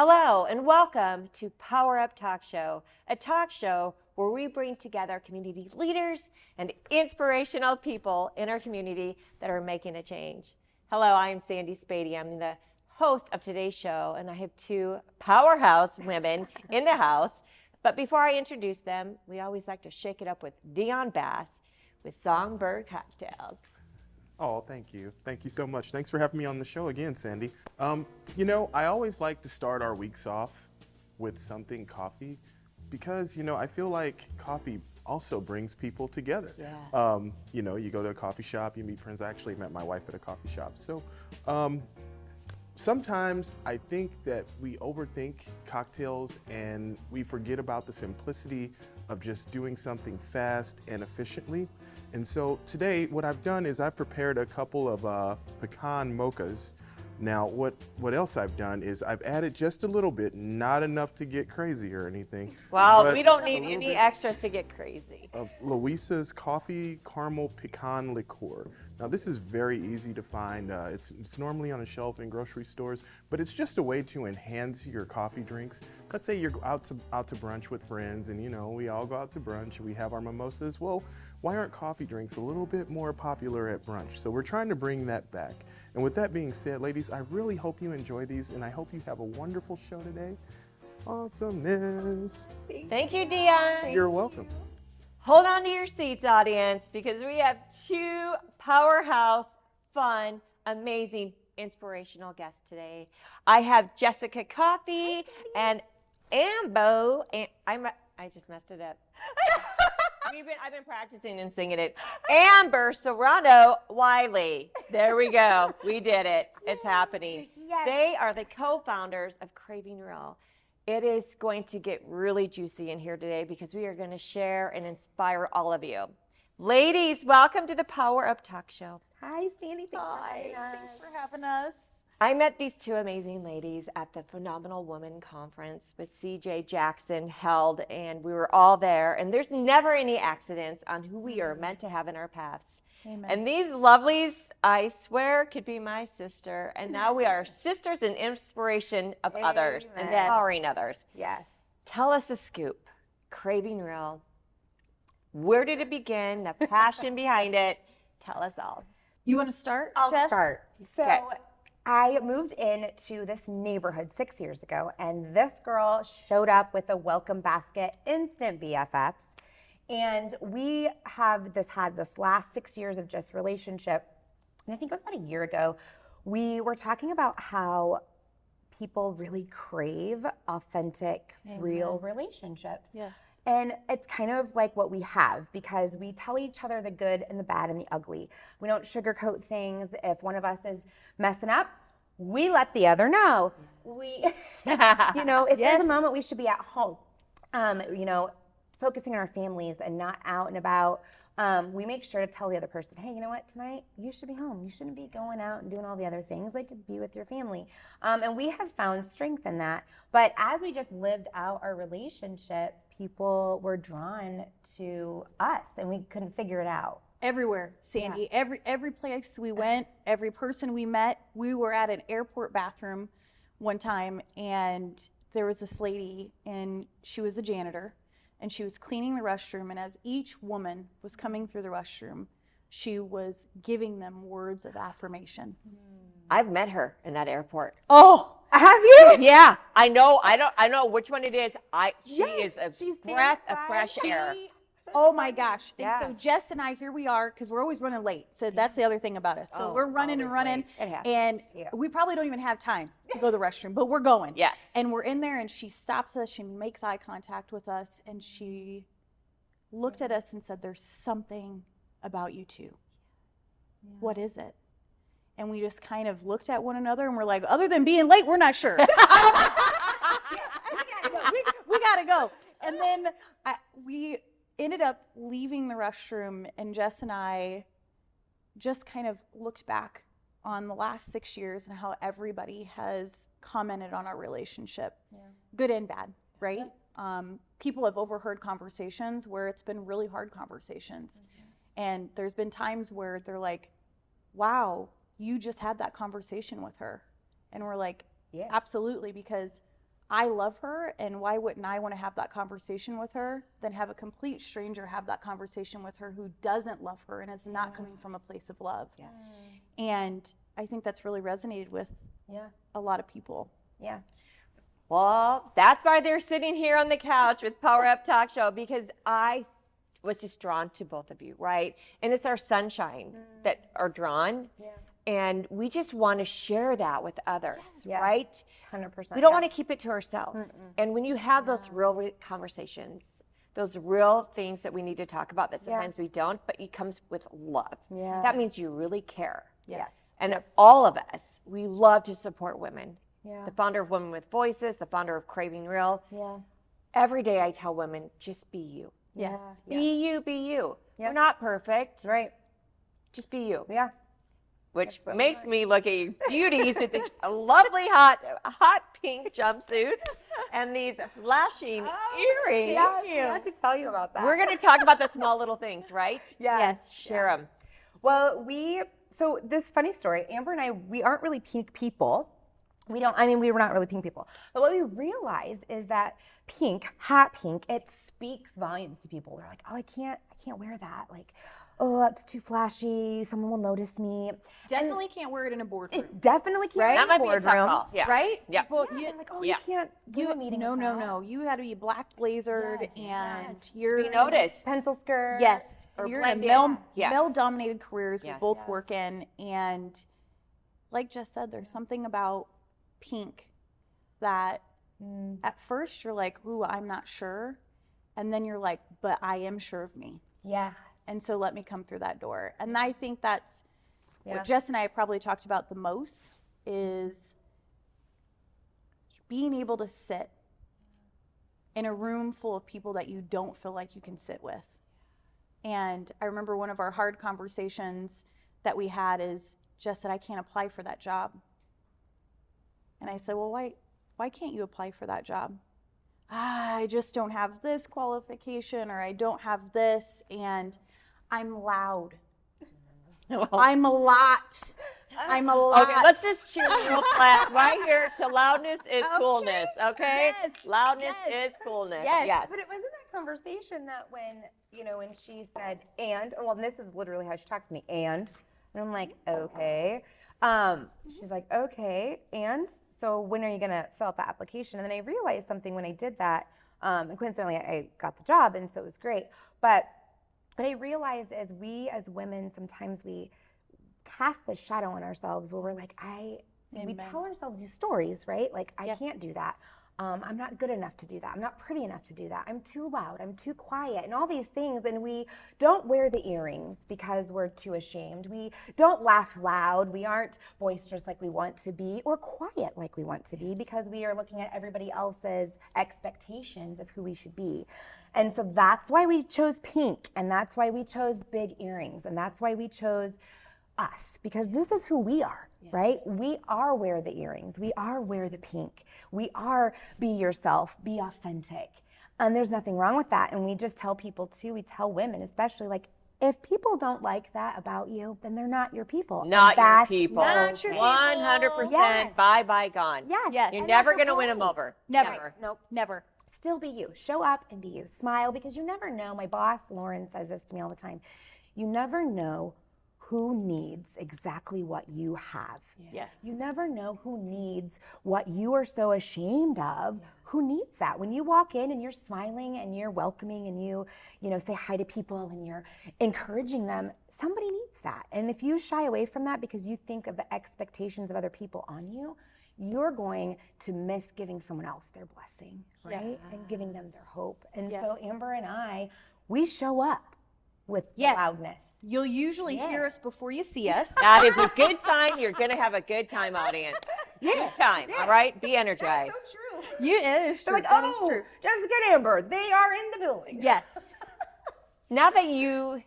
Hello and welcome to Power Up Talk Show, a talk show where we bring together community leaders and inspirational people in our community that are making a change. Hello, I'm Sandy Spady. I'm the host of today's show, and I have two powerhouse women in the house. But before I introduce them, we always like to shake it up with Dion Bass with Songbird Cocktails. Oh, thank you. Thank you so much. Thanks for having me on the show again, Sandy. I always like to start our weeks off with something coffee because, I feel like coffee also brings people together. Yes. You go to a coffee shop, you meet friends. I actually met my wife at a coffee shop. So sometimes I think that we overthink cocktails and we forget about the simplicity of just doing something fast and efficiently. And so today, what I've done is I've prepared a couple of pecan mochas. Now, what else I've done is I've added just a little bit, not enough to get crazy or anything. Well, we don't need any extras to get crazy. Of Louisa's Coffee Caramel Pecan Liqueur. Now, this is very easy to find. It's normally on a shelf in grocery stores, but it's just a way to enhance your coffee drinks. Let's say you're out to brunch with friends, and we all go out to brunch. We have our mimosas. Well, why aren't coffee drinks a little bit more popular at brunch? So we're trying to bring that back. And with that being said, ladies, I really hope you enjoy these, and I hope you have a wonderful show today. Awesomeness. Thank you, Dion. You're welcome. Hold on to your seats, audience, because we have two powerhouse, fun, amazing, inspirational guests today. I have Jessica Coffey and Ambo. And I just messed it up. I've been practicing and singing it. Amber Serrano-Wiley. There we go. We did it. It's happening. Yes. They are the co-founders of Craving Real. It is going to get really juicy in here today because we are going to share and inspire all of you. Ladies, welcome to the Power Up Talk Show. Hi, Sandy. Thanks for having us. I met these two amazing ladies at the Phenomenal Woman Conference with CJ Jackson held, and we were all there. And there's never any accidents on who we are meant to have in our paths. Amen. And these lovelies, I swear, could be my sister. And now we are sisters in inspiration of others and Yes. empowering others. Yes. Tell us a scoop. Craving Real. Where did it begin? The passion behind it. Tell us all. You want to start? I'll Jess? start. So Okay. I moved into this neighborhood 6 years ago, and this girl showed up with a welcome basket, instant BFFs. And we have had this last 6 years of just relationship. And I think it was about a year ago, we were talking about how people really crave authentic, real relationships. Yes. And it's kind of like what we have because we tell each other the good and the bad and the ugly. We don't sugarcoat things. If one of us is messing up, we let the other know. We, if there's a moment we should be at home, focusing on our families and not out and about, we make sure to tell the other person, hey, you know what, tonight you should be home. You shouldn't be going out and doing all the other things, like to be with your family. And we have found strength in that. But as we just lived out our relationship, people were drawn to us and we couldn't figure it out. Everywhere, Sandy. Every place we went, every person we met. We were at an airport bathroom one time, and there was this lady, and she was a janitor, and she was cleaning the restroom. And as each woman was coming through the restroom, she was giving them words of affirmation. I've met her in that airport. Oh, Have you? Yeah, I know. I don't know which one it is. She Yes, is she's a breath of terrified. fresh air. Oh my gosh. And Yes. so Jess and I, here we are, because we're always running late. So that's the other thing about us. So Oh, we're running and always running. late. It happens. And Yeah. we probably don't even have time to go to the restroom, but we're going. Yes. And we're in there, and she stops us, she makes eye contact with us, and she looked at us and said, there's something about you two. What is it? And we just kind of looked at one another, and we're like, other than being late, we're not sure. we gotta go. And then we ended up leaving the restroom, and Jess and I just kind of looked back on the last 6 years and how everybody has commented on our relationship, good and bad, right? People have overheard conversations where it's been really hard conversations. And there's been times where they're like, wow, you just had that conversation with her. And we're like, Yeah. absolutely, because I love her, and why wouldn't I want to have that conversation with her than have a complete stranger have that conversation with her who doesn't love her and is not coming from a place of love. Yes. And I think that's really resonated with a lot of people. Yeah. Well, that's why they're sitting here on the couch with Power Up Talk Show, because I was just drawn to both of you, right? And it's our sunshine that are drawn. Yeah. And we just want to share that with others, Yes. right? 100%. We don't want to keep it to ourselves. And when you have those real conversations, those real things that we need to talk about that sometimes we don't, but it comes with love. Yeah. That means you really care. Yes. And all of us, we love to support women. Yeah. The founder of Women with Voices, the founder of Craving Real. Yeah. Every day I tell women, just be you. Yes. Be you, be you. Yep. We're not perfect. Right. Just be you. Yeah. Which makes me look at you beauties with this lovely hot pink jumpsuit and these flashing earrings. I have to tell you about that. We're going to talk about the small little things, right? Yes. Share them. Well, so this funny story, Amber and I, we aren't really pink people. We were not really pink people. But what we realized is that pink, hot pink, it speaks volumes to people. They're like, oh, I can't wear that. Like, oh, that's too flashy. Someone will notice me. Definitely can't wear it in a boardroom. Definitely can't. Right? That in might a be a tough boardroom. call. Yeah. Right? Yeah. Well, Yeah, you, they're like, oh, Yeah. you can't go to a meeting with that. no. You had to be black blazered and Be you're noticed. Pencil skirt. Yes. Or And you're in blend a in. Yes. male-dominated careers we Yes. both work in. And like Jess said, there's something about pink that at first you're like, ooh, I'm not sure. And then you're like, but I am sure of me. Yeah. And so let me come through that door. And I think that's Yeah. what Jess and I have probably talked about the most is being able to sit in a room full of people that you don't feel like you can sit with. And I remember one of our hard conversations that we had is Jess said, I can't apply for that job. And I said, well, why can't you apply for that job? I just don't have this qualification or I don't have this, and I'm loud. I'm a lot. I'm a lot. Okay, let's just choose real flat right here to loudness is coolness, okay? Yes. Loudness Yes. is coolness. Yes. But it was in that conversation that when she said, well, this is literally how she talks to me, and I'm like, okay. She's like, okay, and so when are you gonna fill out the application? And then I realized something when I did that, and coincidentally I got the job, and so it was great. But what I realized is we as women, sometimes we cast this shadow on ourselves where we're like, we tell ourselves these stories, right? Like, I can't do that. I'm not good enough to do that. I'm not pretty enough to do that. I'm too loud. I'm too quiet, and all these things. And we don't wear the earrings because we're too ashamed. We don't laugh loud. We aren't boisterous like we want to be, or quiet like we want to be, because we are looking at everybody else's expectations of who we should be. And so that's why we chose pink, and that's why we chose big earrings, and that's why we chose us, because this is who we are, right? We are wear the earrings. We are wear the pink. We are be yourself, be authentic. And there's nothing wrong with that. And we just tell people too, we tell women especially, like, if people don't like that about you, then they're not your people. Not your That's people. Not your people. 100% Yes. bye, gone. Yes. Yes. You're And never that's going to win okay. them over. Never. Nope. Never. Still be you. Show up and be you. Smile, because you never know. My boss, Lauren, says this to me all the time. You never know who needs exactly what you have. Yes. You never know who needs what you are so ashamed of. Who needs that? When you walk in and you're smiling and you're welcoming and you say hi to people and you're encouraging them, somebody needs that. And if you shy away from that because you think of the expectations of other people on you, you're going to miss giving someone else their blessing, right? And giving them their hope. And so Amber and I, we show up with loudness. You'll usually hear us before you see us. That is a good sign. You're going to have a good time, audience. Good time, all right? Be energized. It is true. They're like, That is oh, true. Jessica and Amber, they are in the building. Yes. Now that you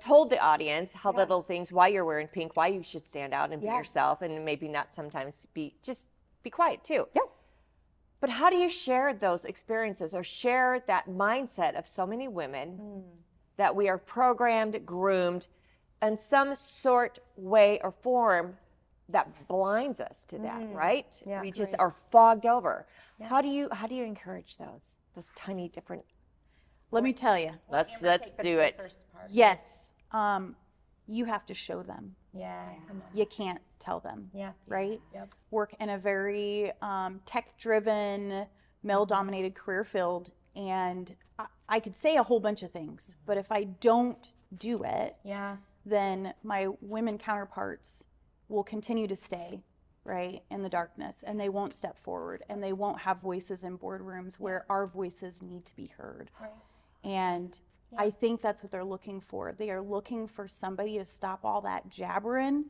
told the audience how little things, why you're wearing pink, why you should stand out and be yourself, and maybe not sometimes be quiet too. Yeah. But how do you share those experiences or share that mindset of so many women that we are programmed, groomed in some sort, way, or form that blinds us to that, right? Yeah. We just are fogged over. How do you encourage those tiny different? Let me tell you. Let's do it. Yes. You have to show them. Yeah. You can't tell them. Yeah. Right? Yep. Work in a very tech-driven, male-dominated career field, and I could say a whole bunch of things, but if I don't do it, Yeah. then my women counterparts will continue to stay, right, in the darkness, and they won't step forward, and they won't have voices in boardrooms where our voices need to be heard. Right. And I think that's what they're looking for. They are looking for somebody to stop all that jabbering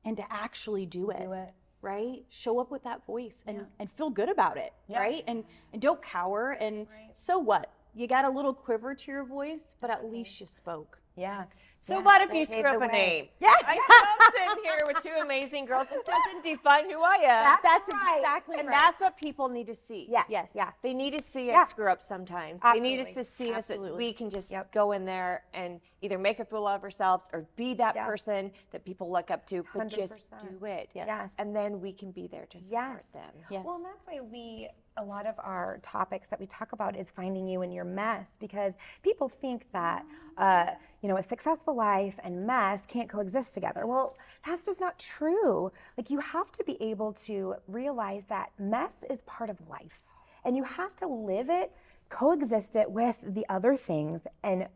and to actually do it. Right? Show up with that voice and feel good about it, right? And don't cower. And so what? You got a little quiver to your voice, but at least you spoke. Yeah. So what if you Pave screw up the a way. name? Yeah. I'm sitting here with two amazing girls. It doesn't define who I am. That's right. exactly And right. that's what people need to see. Yeah. Yes. Yeah. They need to see Yeah. us screw up sometimes. They need us Absolutely. to see us that Absolutely. we can just go in there and either make a fool of ourselves or be that Yeah. person that people look up to, but just 100%. do it. Yes. And then we can be there to support them. Yes. Well, and that's why a lot of our topics that we talk about is finding you in your mess, because people think that, a successful life and mess can't coexist together. Well, that's just not true. Like, you have to be able to realize that mess is part of life, and you have to live it, coexist it with the other things, and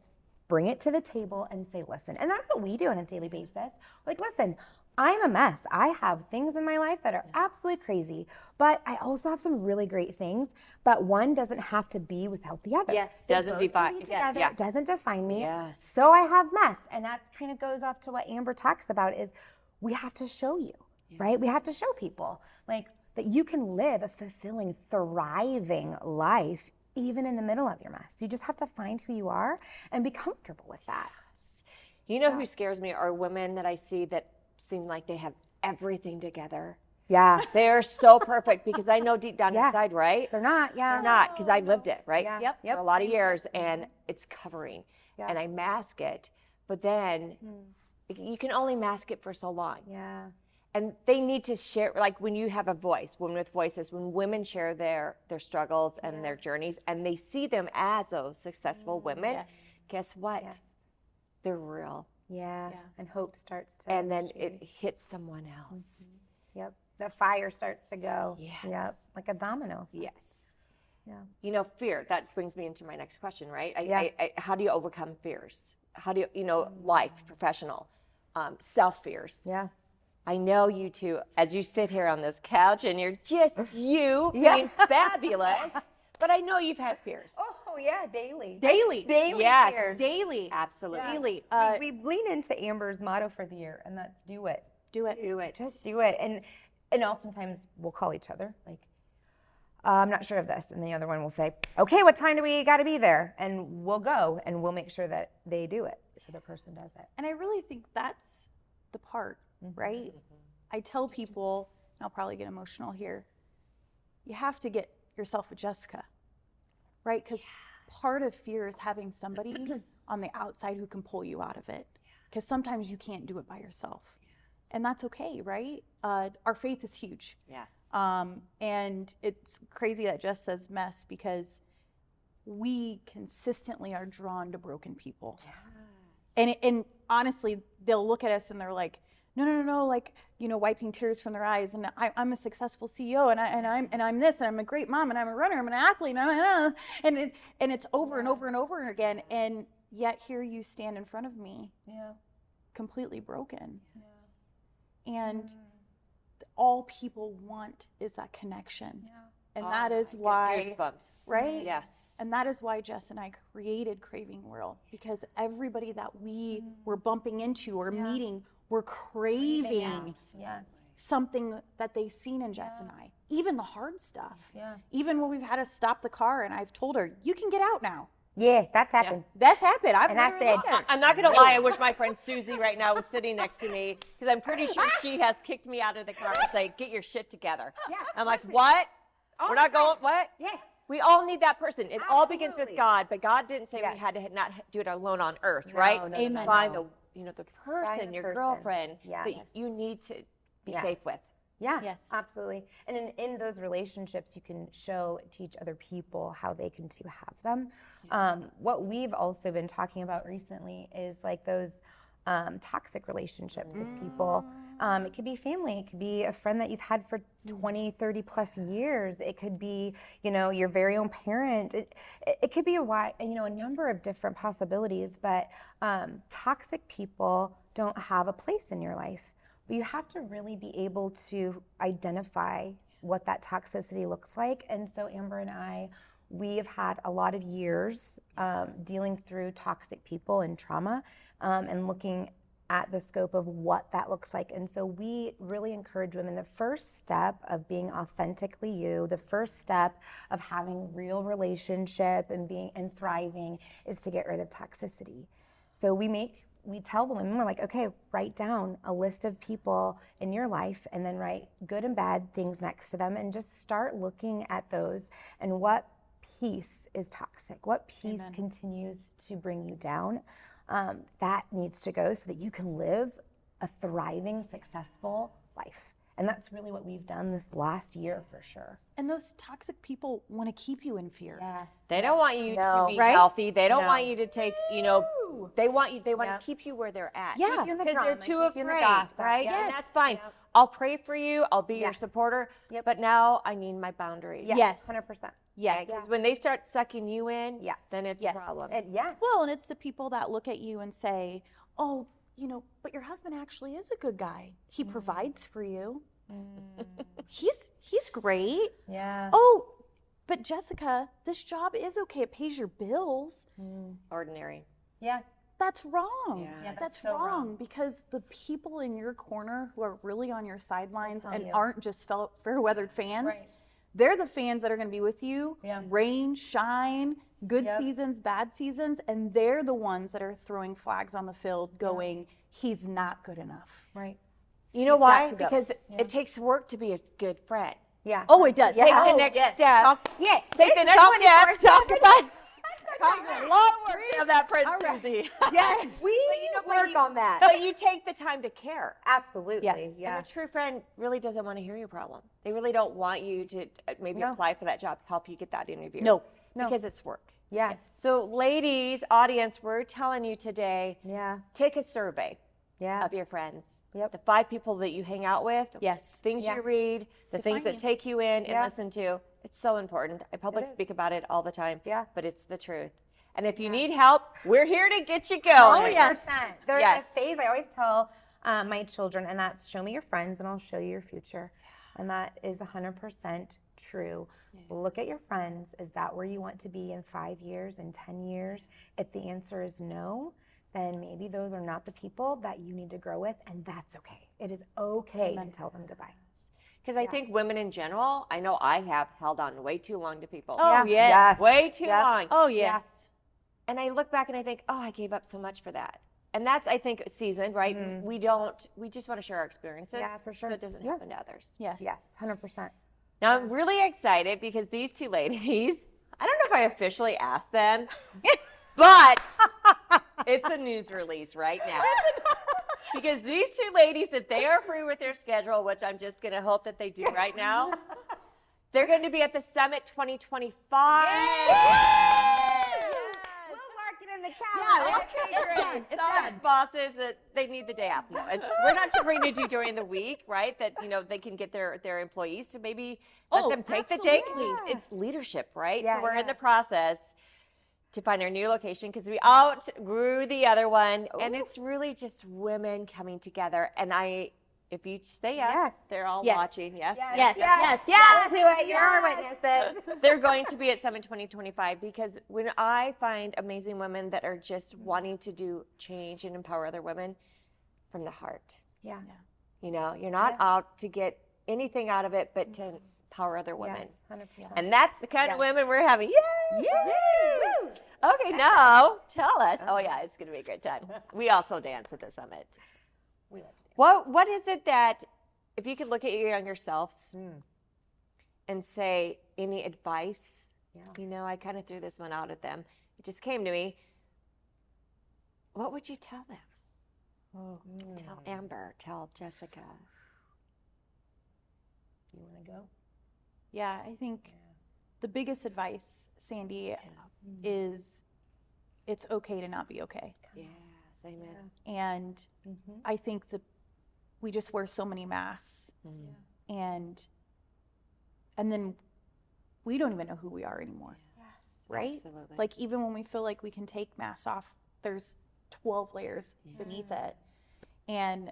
bring it to the table and say, listen. And that's what we do on a daily basis. Like, listen, I'm a mess. I have things in my life that are absolutely crazy, but I also have some really great things. But one doesn't have to be without the other. Yes. Doesn't define. Together, Yeah. it doesn't define me. Yes. So I have mess. And that kind of goes off to what Amber talks about, is we have to show you, right? We have to show people like that you can live a fulfilling, thriving life even in the middle of your mess. You just have to find who you are and be comfortable with that. You know who scares me are women that I see that seem like they have everything together. Yeah. They're so perfect because I know deep down inside, right? They're not. Yeah. They're not, because I lived it, right? Yeah. Yep. For a lot of years, and it's covering, Yeah. and I mask it, but then you can only mask it for so long. Yeah. And they need to share, like when you have a voice, Women with Voices, when women share their struggles and their journeys, and they see them as those successful women, guess what? Yes. They're real. Yeah. And hope starts to. And then it hits someone else. Yep. The fire starts to go. Yes. Yep. Like a domino. Yes. Yeah. You know, fear, that brings me into my next question, right? Yeah. How do you overcome fears? How do you, life, professional, self fears? Yeah. I know you two, as you sit here on this couch and you're just you being fabulous, but I know you've had fears. Oh yeah, daily. Daily. Yes. fears. Daily. Absolutely. Daily. We lean into Amber's motto for the year, and that's do it. Do it. Do it. Just do it. And oftentimes we'll call each other like, I'm not sure of this, and the other one will say, okay, what time do we got to be there? And we'll go, and we'll make sure that they do it, so the person does it. And I really think that's the part, right? I tell people, and I'll probably get emotional here, you have to get yourself a Jessica, right? Because part of fear is having somebody on the outside who can pull you out of it. Because sometimes you can't do it by yourself. And that's okay, right? Our faith is huge. Yes. And it's crazy that Jess says mess, because we consistently are drawn to broken people. And honestly, they'll look at us and they're like, no, like, wiping tears from their eyes. And I'm a successful CEO, and I'm this, and I'm a great mom, and I'm a runner, I'm an athlete, and it's over and over and over again. And yet here you stand in front of me, completely broken. And all people want is that connection. And that is why, Goosebumps. right? Yes. And that is why Jess and I created Craving World, because everybody that we were bumping into or meeting were craving Yes. something that they seen in Jess and I. Even the hard stuff. Yeah. Even when we've had to stop the car and I've told her, you can get out now. Yeah, that's happened. That's happened. I've And I literally said, looked at her. I'm not going to lie. I wish my friend Susie right now was sitting next to me, because I'm pretty sure she has kicked me out of the car and say, get your shit together. Yeah, I'm like, what? We're not going, what? Yeah. We all need that person. It all begins with Absolutely. God, but God didn't say Yes. we had to not do it alone on earth, right? no, Amen. Find no. the person, the your person. girlfriend Yeah. that Yes. you need to be Yes. safe with. Yeah, Yes. absolutely. And in those relationships, you can teach other people how they can too have them. What we've also been talking about recently is like those toxic relationships with people. It could be family, it could be a friend that you've had for 20, 30 plus years. It could be, your very own parent. It could be a number of different possibilities, but toxic people don't have a place in your life. But you have to really be able to identify what that toxicity looks like. And so Amber and I, we have had a lot of years dealing through toxic people and trauma and looking at the scope of what that looks like. And so we really encourage women, the first step of being authentically you, the first step of having real relationship and thriving is to get rid of toxicity. So we tell the women, we're like, okay, write down a list of people in your life and then write good and bad things next to them and just start looking at those and what piece is toxic, what piece continues to bring you down. That needs to go so that you can live a thriving, successful life. And that's really what we've done this last year for sure. And those toxic people want to keep you in fear. Yeah. They don't want you to be Right? healthy. They don't No. want you to take, they want to keep you where they're at. Yeah. Keep you in the Because they're drama, too keep you in the afraid, gossip. right? Yes. And that's fine. Yep. I'll pray for you. I'll be your Yes. supporter. Yep. But now I need my boundaries. Yes. 100%. Yes. Because when they start sucking you in, Yes. then it's Yes. a problem. Yes. Well, and it's the people that look at you and say, oh, but your husband actually is a good guy. He provides for you. He's great. Yeah. Oh, but Jessica, this job is okay. It pays your bills. Ordinary. Yeah. That's wrong. Yeah, that's so wrong, wrong. because the people in your corner who are really on your sidelines tell and you. aren't just fair-weathered fans, Right. they're the fans that are going to be with you, Yeah. rain, shine, good Yep. seasons, bad seasons, and they're the ones that are throwing flags on the field going, he's not good enough. Right. You know He's got why? to go. Because it takes work to be a good friend. Yeah. Oh, it does. Take the Oh, next yes. step. Yeah. Take the next step. Talk about. Takes a lot of work to have that friend, Susie. Yes. We work on that. But you take the time to care. Absolutely. Yes. Yeah. And a true friend really doesn't want to hear your problem. They really don't want you to maybe No. apply for that job, help you get that interview. No. Because it's work. Yes. So ladies, audience, we're telling you today, Yeah. take a survey Yeah. of your friends. Yep. The 5 people that you hang out with. Yes. Things you Yes. read, the things that you. take you in and Yeah. listen to. It's so important. I public is. speak about it all the time. Yeah. But it's the truth. And if you need help, we're here to get you going. Oh, yes. There's Yes. a phase I always tell my children, and that's show me your friends and I'll show you your future. And that is 100% true. Look at your friends. Is that where you want to be in 5 years, in 10 years? If the answer is no, then maybe those are not the people that you need to grow with, and that's okay. It is okay to tell them goodbye. Because I think women in general, I know I have held on way too long to people. Oh, Yeah. yes. Yes. Way too Yep. long. Oh, yes. And I look back and I think, oh, I gave up so much for that. And that's, I think, seasoned, right? We just want to share our experiences. Yeah, for sure. So it doesn't Yeah. happen to others. Yes. Yes, 100%. Now, I'm really excited because these 2 ladies, I don't know if I officially asked them, but it's a news release right now. Because these 2 ladies, if they are free with their schedule, which I'm just going to hope that they do right now, they're going to be at the Summit 2025. We'll mark it in the calendar. It's all these bosses that they need the day off. No, we're not sure we're going to do during the week, right? That they can get their employees to maybe let them take the day because it's leadership, right? Yeah, so we're in yeah. the process to find our new location because we outgrew the other one, and it's really just women coming together. And if you say yes, they're all Yes. watching. Yes. Yes. Yes. Yes. Do it. You're our witnesses. They're going to be at Summit 2025 because when I find amazing women that are just wanting to do change and empower other women from the heart, Yeah. you're not out to get anything out of it, but to empower other women. Yes, 100%. And that's the kind of Yes. women we're having. Yay! Woo! Okay, now tell us. Oh yeah, it's going to be a great time. We also dance at the Summit. What is it that, if you could look at your younger selves and say any advice, I kind of threw this one out at them. It just came to me. What would you tell them? Tell Amber, tell Jessica. You want to go? Yeah, I think the biggest advice, Sandy, is it's okay to not be okay. Yes, amen. And I think that we just wear so many masks, and then we don't even know who we are anymore, right? Absolutely. Like, even when we feel like we can take masks off, there's 12 layers beneath it. And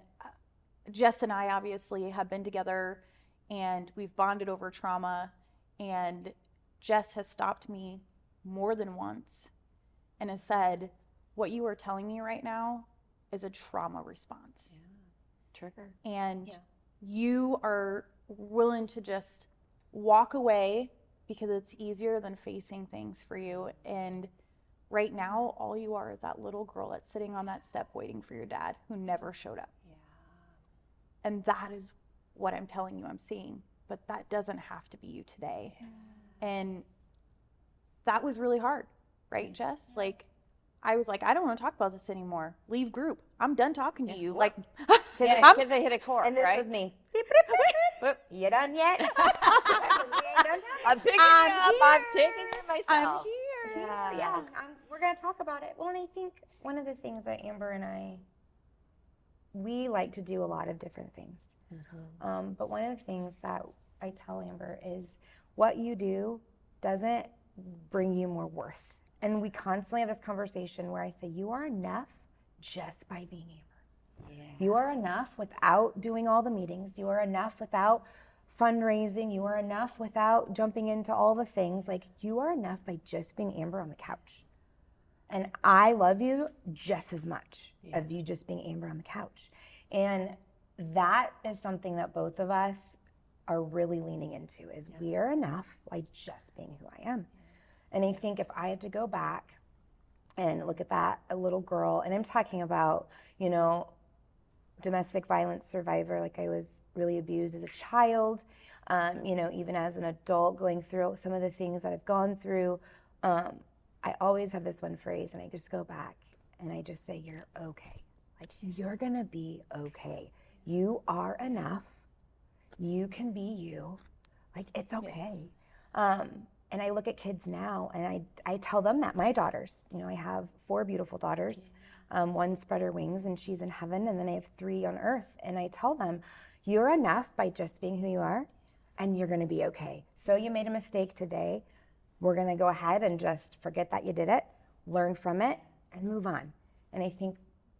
Jess and I obviously have been together, and we've bonded over trauma, and Jess has stopped me more than once and has said, what you are telling me right now is a trauma response. Trigger. And you are willing to just walk away because it's easier than facing things for you. And right now, all you are is that little girl that's sitting on that step waiting for your dad who never showed up. And that is what I'm telling you I'm seeing. But that doesn't have to be you today. And that was really hard, right, Jess? Like, I was like, I don't want to talk about this anymore. Leave group. I'm done talking to you. Like, Because they hit a chord, And this right? was me. You done yet? I'm picking you up. I'm taking you myself. I'm here. Yeah, we're going to talk about it. Well, and I think one of the things that Amber and I, we like to do a lot of different things. But one of the things that I tell Amber is what you do doesn't bring you more worth. And we constantly have this conversation where I say, you are enough just by being Amber. You are enough without doing all the meetings. You are enough without fundraising. You are enough without jumping into all the things. Like, you are enough by just being Amber on the couch. And I love you just as much of you just being Amber on the couch. And that is something that both of us are really leaning into, is we are enough by just being who I am. And I think if I had to go back and look at that, a little girl, and I'm talking about, you know, domestic violence survivor, like I was really abused as a child, you know, even as an adult going through some of the things that I've gone through, I always have this one phrase, and I just go back and I just say, you're okay. Like, you're gonna be okay. You are enough. You can be you. Like, it's okay. And I look at kids now, and I tell them that. My daughters, you know, I have 4 beautiful daughters. One spread her wings, and she's in heaven, and then I have 3 on earth. And I tell them, you're enough by just being who you are, and you're gonna be okay. So you made a mistake today. We're gonna go ahead and just forget that you did it, learn from it, and move on. And I think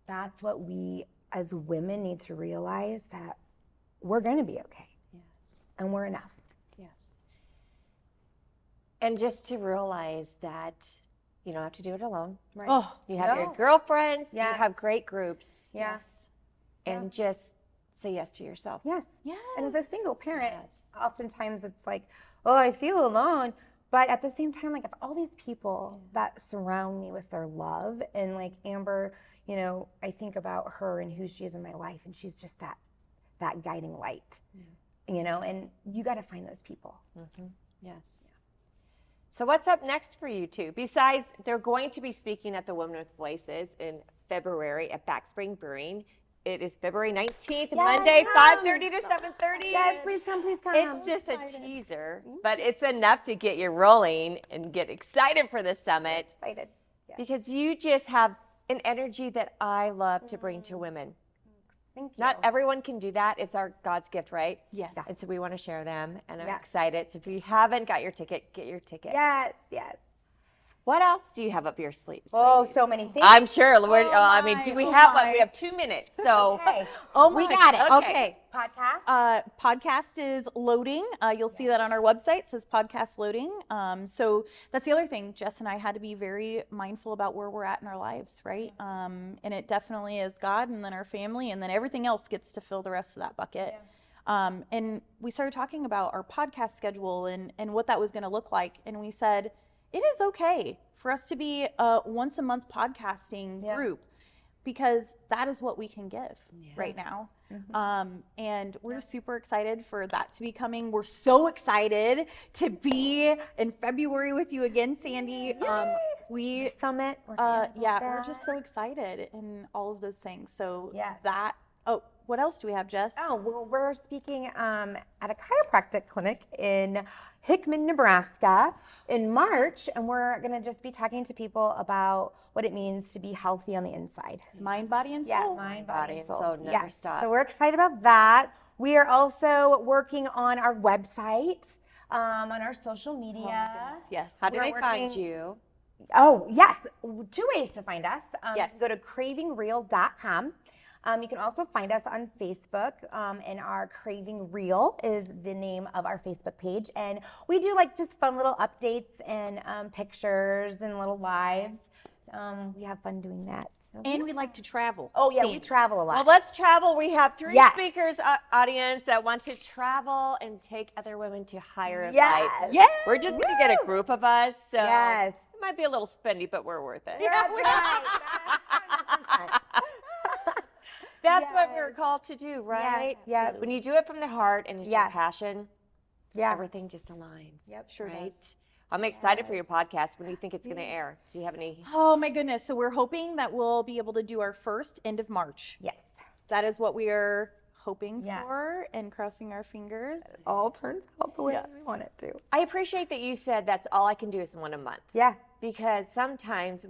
that's what we as women need to realize, that we're gonna be okay. And we're enough. Yes. And just to realize that you don't have to do it alone. Right. Oh, You have your girlfriends, Yeah. you have great groups. Yes. And just say yes to yourself. Yes. yes. And as a single parent, Yes. oftentimes it's like, oh, I feel alone. But at the same time, like, if all these people that surround me with their love, and like Amber, you know, I think about her and who she is in my life, and she's just that guiding light, you know, and you got to find those people. Yes. So what's up next for you two? Besides, they're going to be speaking at the Women with Voices in February at Back Spring Brewing. It is February 19th, Monday, come. 5:30 to 7:30. Yes, please come, please come. It's just a teaser, but it's enough to get you rolling and get excited for the summit, excited. Yeah. because you just have an energy that I love to bring to women. Thank you. Not everyone can do that. It's our God's gift, right? Yes. And so we want to share them, and I'm Yes. excited. So if you haven't got your ticket, get your ticket. Yes, yes. What else do you have up your sleeves? Oh, ladies? so many things. I'm sure. I mean, do we have my. We have 2 minutes, so Okay. Oh We my. got it. Okay. Podcast. Podcast is loading. You'll see that on our website. It says podcast loading. So that's the other thing. Jess and I had to be very mindful about where we're at in our lives, right? And it definitely is God, and then our family, and then everything else gets to fill the rest of that bucket. And we started talking about our podcast schedule and what that was going to look like. And we said, it is okay for us to be a once a month podcasting group, because that is what we can give right now. And we're super excited for that to be coming. We're so excited to be in February with you again, Sandy. We Summit. we're just so excited and all of those things. So Yes. that, what else do we have, Jess? Oh, well, we're speaking at a chiropractic clinic in Hickman, Nebraska in March, and we're going to just be talking to people about what it means to be healthy on the inside. Mind, body, and Yeah, soul. mind, body, and soul. never stops. So we're excited about that. We are also working on our website, on our social media. Oh my goodness, yes. How do We're they find working- you? Oh, yes. 2 ways to find us. Yes. Go to cravingreal.com. You can also find us on Facebook, and our Craving Real is the name of our Facebook page. And we do like just fun little updates and pictures and little lives. We have fun doing that. So. And we like to travel. Oh, yeah, we Sandy. travel a lot. Well, let's travel. We have 3 Yes. speakers, audience, that want to travel and take other women to higher Yes. heights. Yes. We're just going to get a group of us. So Yes. it might be a little spendy, but we're worth it. That's right. 100%. That's what we're Yes. called to do, right? Yes. When you do it from the heart and it's your Yes. passion, Yeah. everything just aligns. Yep, sure right? does. I'm excited for your podcast. When do you think it's going to air? Do you have any? Oh my goodness. So we're hoping that we'll be able to do our first end of March. Yes. That is what we are hoping Yeah. for and crossing our fingers. All turns out the way we want it to. I appreciate that you said that's all I can do is one a month. Yeah. Because sometimes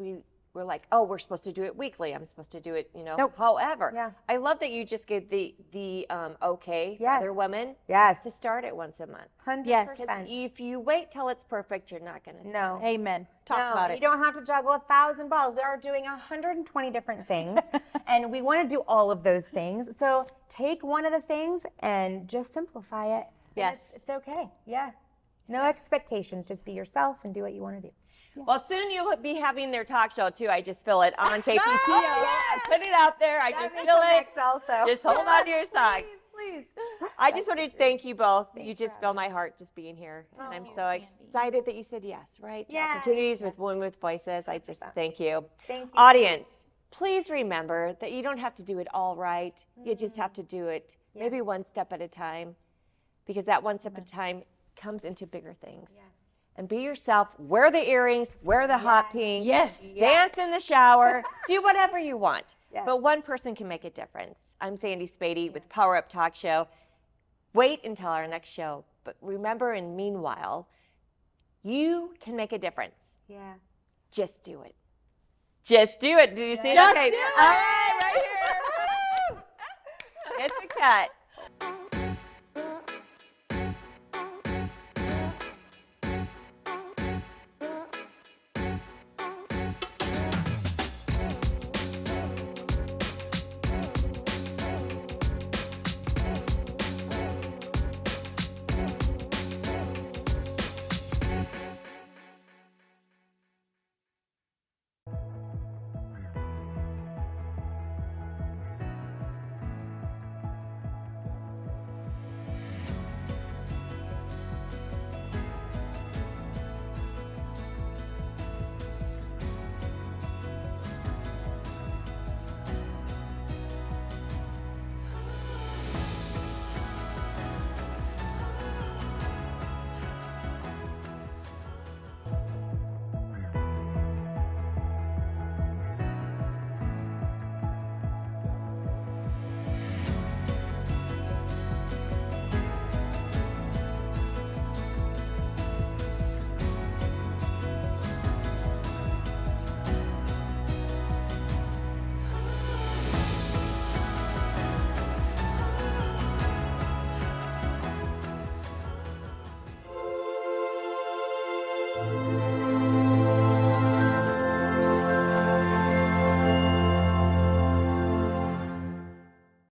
we're like, oh, we're supposed to do it weekly. I'm supposed to do it, Nope. however. Yeah. I love that you just gave the okay for Yes. other women Yes. to start it once a month. 100%. If you wait till it's perfect, you're not going to. No. Amen. Talk No, about you it. don't have to juggle 1,000 balls. We are doing 120 different things, and we want to do all of those things. So take one of the things and just simplify it. And Yes. It's okay. Yeah. No expectations. Just be yourself and do what you want to do. Well, soon you'll be having their talk show too. I just feel it on KPTO. I put it out there. I just feel it. Also. Just hold on to your socks. Please. I just wanted to thank you both. You just fill my heart just being here. And I'm so excited that you said yes, right? To Yes. opportunities with Women with Voices. I just thank you. Thank you. Audience, please remember that you don't have to do it all right. You just have to do it maybe one step at a time, because that one step at a time comes into bigger things. And be yourself. Wear the earrings. Wear the hot pink. Yes. Dance in the shower. Do whatever you want. Yes. But one person can make a difference. I'm Sandy Spady with Power Up Talk Show. Wait until our next show. But remember, and meanwhile, you can make a difference. Yeah. Just do it. Just do it. Did you see Just it? Okay. do it. All right, right here. It's a cut.